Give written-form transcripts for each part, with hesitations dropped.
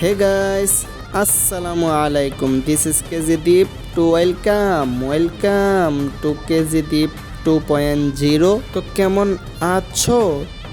Hey guys, Assalamu alaikum. This is KZ Deep to welcome to KZ Deep 2.0. তো কেমন আছো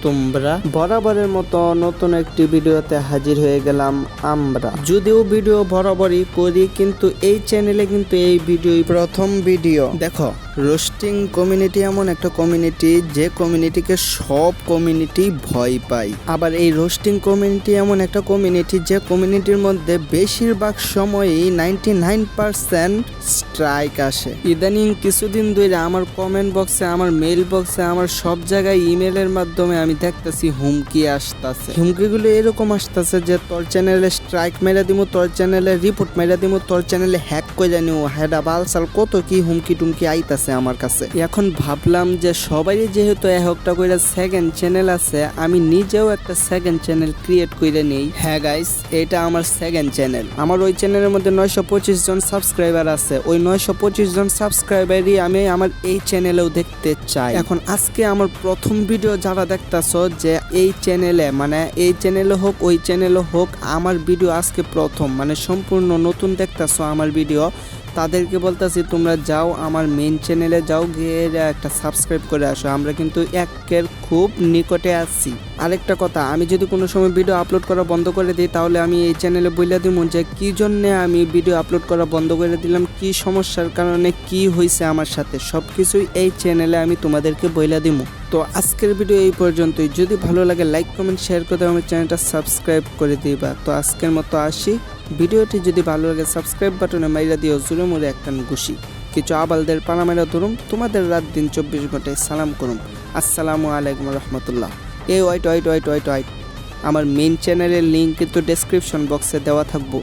তোমরা? বরাবরের মতো নতুন একটি ভিডিওতে হাজির হয়ে গেলাম আমরা। যদিও ভিডিও বরাবরই করি, কিন্তু এই চ্যানেলে কিন্তু এই ভিডিওই প্রথম ভিডিও। দেখো, রোস্টিং কমিউনিটি এমন একটা কমিউনিটি যে কমিউনিটিকে সব কমিউনিটি ভয় পায়। আবার এই রোস্টিং কমিউনিটি এমন একটা কমিউনিটি যে কমিউনিটির মধ্যে বেশিরভাগ সময়ই 99% স্ট্রাইক আসে। ইদানিং কিছুদিন ধরে আমার কমেন্ট বক্সে, আমার মেইল বক্সে, আমার সব জায়গায় ইমেলের মাধ্যমে আমি দেখতেছি হুমকি আসতেছে। হুমকিগুলো এরকম আসতেছে যে তোর চ্যানেলে স্ট্রাইক মেরে দিমু, তোর চ্যানেলে রিপোর্ট মেরে দিমু, তোর চ্যানেলে হ্যাক করে নিও, হেডা বালসাল কত কি হুমকি টুমকি আইতাছে আমার কাছে। এখন ভাবলাম যে সবারই যেহেতু একটা করে সেকেন্ড চ্যানেল আছে, আমি নিজেও একটা সেকেন্ড চ্যানেল ক্রিয়েট করে নেই। হ্যাঁ গাইস, এটা আমার সেকেন্ড চ্যানেল। আমার ওই চ্যানেলের মধ্যে 925 জন সাবস্ক্রাইবার আছে। ওই 925 জন সাবস্ক্রাইবারই আমি আমার এই চ্যানেলেও দেখতে চাই। এখন আজকে আমার প্রথম ভিডিও যারা দেখতেছো, যে এই চ্যানেলে, মানে এই চ্যানেলে হোক ওই চ্যানেলে হোক, আমার ভিডিও আজকে প্রথম, মানে সম্পূর্ণ নতুন দেখতেছো আমার ভিডিও, তাদেরকে বলতেছি তোমরা যাও আমার মেইন চ্যানেলে যাও, গিয়ে একটা সাবস্ক্রাইব করে আসো। আমরা কিন্তু একের খুব নিকটে আছি। আরেকটা কথা, আমি যদি কোনো সময় ভিডিও আপলোড করা বন্ধ করে দিই, তাহলে আমি এই চ্যানেলে বলে দিব যে কি জন্য আমি ভিডিও আপলোড করা বন্ধ করে দিলাম, কি সমস্যার কারণে কি হয়েছে আমার সাথে, সব কিছুই এই চ্যানেলে আমি তোমাদেরকে বলে দিব। তো আজকের ভিডিও এই পর্যন্তই। যদি ভালো লাগে লাইক কমেন্ট শেয়ার করে আমার চ্যানেলটা সাবস্ক্রাইব করে দিবা। তো আজকের মতো আসি। ভিডিওটি যদি ভালো লাগে সাবস্ক্রাইব বাটনে মাইরা দিও জুড়ে মুড়ে একটা ঘুষি। কিছু আবালদের পানা মেরা ধরুম, তোমাদের রাত দিন 24 ঘন্টায় সালাম করুম। আসসালামু আলাইকুম রহমতুল্লাহ। ওয়াইট আমার মেইন চ্যানেলের লিঙ্ক কিন্তু ডেসক্রিপশন বক্সে দেওয়া থাকবো।